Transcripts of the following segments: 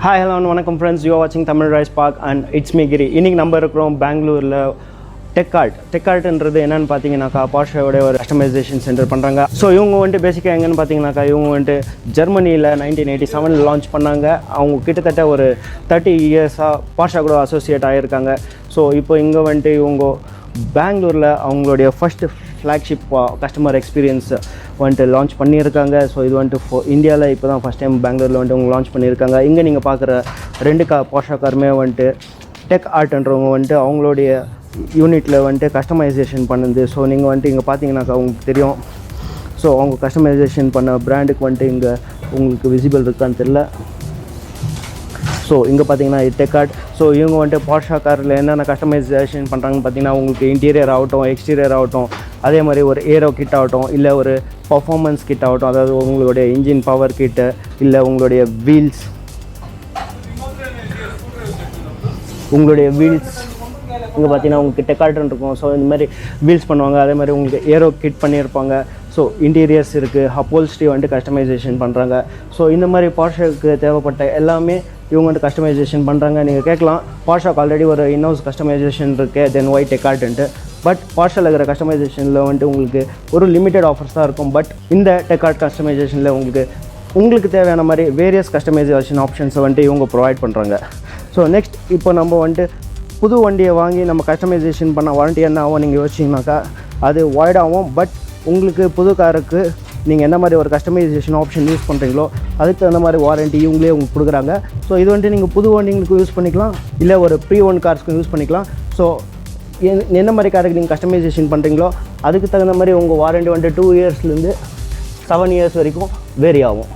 Hi, hello, and welcome friends. You are watching Tamil DriveSpark and it's me Giri. இன்னைக்கு நம்ம இருக்கிறோம் பெங்களூர்ல Techart என்றது என்னன்னு பாத்தீங்கன்னாக்கா Porsche ஓட ஒரு கஸ்டமைசேஷன் சென்டர் பண்றாங்க. ஸோ இவங்க வந்து பேசிக்கா எங்கன்னு பாத்தீங்கன்னாக்கா இவங்க வந்து ஜெர்மனியில் 1987 லான்ச் பண்ணாங்க. அவங்க கிட்டத்தட்ட ஒரு 30 இயர்ஸாக Porsche கூட அசோசியேட் ஆகியிருக்காங்க. ஸோ இப்போ இங்கே வந்துட்டு இவங்க பெங்களூரில் அவங்களுடைய ஃபர்ஸ்ட் ஃப்ளாக்ஷிப் கஸ்டமர் எக்ஸ்பீரியன்ஸ் வந்துட்டு லான்ச் பண்ணியிருக்காங்க. ஸோ இது வந்துட்டு இந்தியாவில் இப்போ தான் ஃபஸ்ட் டைம் பெங்களூரில் வந்துட்டு அவங்க லான்ச் பண்ணியிருக்காங்க. இங்கே நீங்கள் பார்க்குற ரெண்டு Porsche காருமே வந்துட்டு Techartன்றவங்க வந்துட்டு அவங்களுடைய யூனிட்டில் வந்துட்டு கஸ்டமைசேஷன் பண்ணுது. ஸோ நீங்கள் வந்துட்டு இங்கே பார்த்தீங்கன்னாக்கா உங்களுக்கு தெரியும். ஸோ அவங்க கஸ்டமைசேஷன் பண்ண பிராண்டுக்கு வந்துட்டு இங்கே உங்களுக்கு விசிபிள் இருக்கான்னு தெரியல. ஸோ இங்கே பார்த்தீங்கன்னா Techart. ஸோ இவங்க வந்துட்டு Porsche காரில் என்னென்ன கஸ்டமைசேஷன் பண்ணுறாங்கன்னு பார்த்தீங்கன்னா உங்களுக்கு இன்டீரியர் ஆகட்டும், எக்ஸ்டீரியர் ஆகட்டும், அதே மாதிரி ஒரு ஏரோ கிட் ஆகட்டும், இல்லை ஒரு பர்ஃபார்மன்ஸ் கிட் ஆகட்டும், அதாவது உங்களுடைய இன்ஜின் பவர் கிட்டு, இல்லை உங்களுடைய வீல்ஸ் இங்கே பார்த்தீங்கன்னா உங்களுக்கு Techart இருக்கும். ஸோ இந்த மாதிரி வீல்ஸ் பண்ணுவாங்க. அதே மாதிரி உங்களுக்கு ஏரோ கிட் பண்ணியிருப்பாங்க. ஸோ இன்டீரியர்ஸ் இருக்குது, அப்போல்ஸ்ட்ரி வந்துட்டு கஸ்டமைசேஷன் பண்ணுறாங்க. ஸோ இந்த மாதிரி Porscheக்கு தேவைப்பட்ட எல்லாமே இவங்க வந்துட்டு கஸ்டமைசேஷன் பண்ணுறாங்க. நீங்கள் கேட்கலாம், Porscheக்கு ஆல்ரெடி ஒரு இன்ஹவுஸ் கஸ்டமைசேஷன் இருக்குது, தென் ஒய் Techartன்ட்டு. பட் Porscheல இருக்கிற கஸ்டமைசேஷனில் வந்துட்டு உங்களுக்கு ஒரு லிமிட்டட் ஆஃபர்ஸ் தான் இருக்கும். பட் இந்த Techart கஸ்டமைசேஷனில் உங்களுக்கு தேவையான மாதிரி வேரியஸ் கஸ்டமைசேஷன் ஆப்ஷன்ஸை வந்துட்டு இவங்க ப்ரொவைட் பண்ணுறாங்க. ஸோ நெக்ஸ்ட் இப்போ நம்ம வந்துட்டு புது வண்டியை வாங்கி நம்ம கஸ்டமைசேஷன் பண்ண வாரண்டி என்ன ஆகும் நீங்கள் யோசிச்சிங்கனாக்கா அது வாய்ட் ஆகும். பட் உங்களுக்கு புது காருக்கு நீங்கள் என்ன மாதிரி ஒரு கஸ்டமைசேஷன் ஆப்ஷன் யூஸ் பண்ணுறீங்களோ அதுக்கு தகுந்த மாதிரி வாரண்டி இவங்களே உங்களுக்கு கொடுக்குறாங்க. ஸோ இது வந்துட்டு நீங்கள் புது வண்டிங்களுக்கு யூஸ் பண்ணிக்கலாம், இல்லை ஒரு ப்ரீ ஓன் கார்ஸ்க்கு யூஸ் பண்ணிக்கலாம். ஸோ என்ன மாதிரி காருக்கு நீங்கள் கஸ்டமைசேஷன் பண்ணுறீங்களோ அதுக்கு தகுந்த மாதிரி உங்கள் வாரண்டி வந்துட்டு 2 இயர்ஸ்லேருந்து 7 இயர்ஸ் வரைக்கும் வேரி ஆகும்.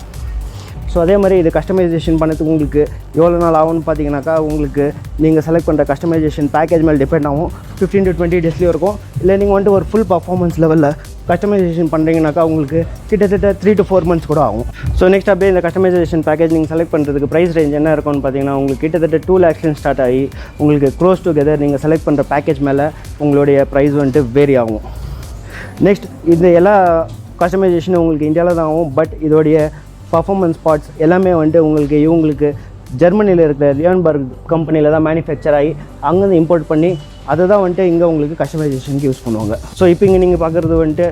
ஸோ அதே மாதிரி இது கஸ்டமைசேஷன் பண்ணதுக்கு உங்களுக்கு எவ்வளோ நாள் ஆகும்னு பார்த்தீங்கன்னாக்கா உங்களுக்கு நீங்கள் செலக்ட் பண்ணுற கஸ்டமைசேஷன் பேக்கேஜ் மேலே டிபெண்ட் ஆகும். 15 to 20 டேஸ்லேயும் இருக்கும். இல்லை நீங்கள் வந்துட்டு ஒரு ஃபுல் பர்ஃபார்மன்ஸ் லெவலில் கஸ்டமைசேஷன் பண்ணுறீங்கனாக்கா உங்களுக்கு கிட்டத்தட்ட 3 to 4 months கூட ஆகும். ஸோ நெக்ஸ்ட் அப்படியே இந்த கஸ்டமைசேஷன் பேக்கேஜ் நீங்கள் செலக்ட் பண்ணுறதுக்கு ப்ரைஸ் ரேஞ்ச் என்ன இருக்கும்னு பார்த்தீங்கன்னா உங்களுக்கு கிட்டத்தட்ட 2 lakhs ஸ்டார்ட் ஆகி உங்களுக்கு க்ளோஸ் டுகெதர் நீங்கள் செலக்ட் பண்ணுற பேக்கேஜ் மேலே உங்களுடைய ப்ரைஸ் வந்துட்டு வேரி ஆகும். நெக்ஸ்ட் இந்த எல்லா கஸ்டமைசேஷனும் உங்களுக்கு இந்தியாவில் தான் ஆகும். பட் இதோடைய பர்ஃபார்மன்ஸ் பார்ட்ஸ் எல்லாமே வந்துட்டு இவங்களுக்கு ஜெர்மனியில் இருக்கிற லியான்பர்க் கம்பெனியில் தான் மேனுஃபேக்சர் ஆகி அங்கேருந்து இம்போர்ட் பண்ணி அதை தான் வந்துட்டு இங்கே உங்களுக்கு கஸ்டமைசேஷனுக்கு யூஸ் பண்ணுவாங்க. ஸோ இப்போ இங்கே நீங்கள் பார்க்குறது வந்துட்டு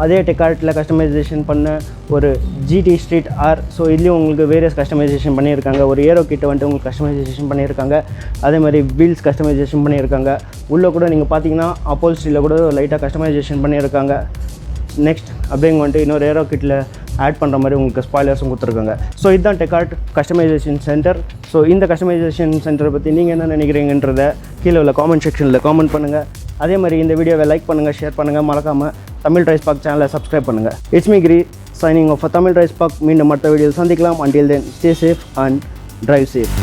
அதே Techartல கஸ்டமைசேஷன் பண்ண ஒரு GT Street R. ஸோ இதுலேயும் உங்களுக்கு வேரியஸ் கஸ்டமைசேஷன் பண்ணியிருக்காங்க. ஒரு ஏரோ கிட்ட வந்துட்டு உங்களுக்கு கஸ்டமைசேஷன் பண்ணியிருக்காங்க. அதே மாதிரி வீல்ஸ் கஸ்டமைசேஷன் பண்ணியிருக்காங்க. உள்ளே கூட நீங்கள் பார்த்தீங்கன்னா அப்போல்ஸ்ட்ரியில் கூட லைட்டாக கஸ்டமைசேஷன் பண்ணியிருக்காங்க. நெக்ஸ்ட் அப்படிங்க வந்துட்டு இன்னொரு ஏரோ கிட்டில் ஆட் பண்ணுற மாதிரி உங்களுக்கு ஸ்பாய்லர்ஸும் கொடுத்துருக்காங்க. ஸோ இதுதான் Techart கஸ்டமைசேஷன் சென்டர். ஸோ இந்த கஸ்டமைசேஷன் சென்டரை பற்றி நீங்கள் என்ன நினைக்கிறீங்கன்றதை கீழே உள்ள காமெண்ட் செக்ஷனில் காமெண்ட் பண்ணுங்கள். அதே மாதிரி இந்த வீடியோவை லைக் பண்ணுங்கள், ஷேர் பண்ணுங்கள், மறக்காமல் தமிழ் DriveSpark சேனலை சப்ஸ்கிரைப் பண்ணுங்கள். It's me Giri signing off Tamil DriveSpark. மீண்டும் மற்ற வீடியோவில் சந்திக்கலாம். Until then stay safe and drive safe.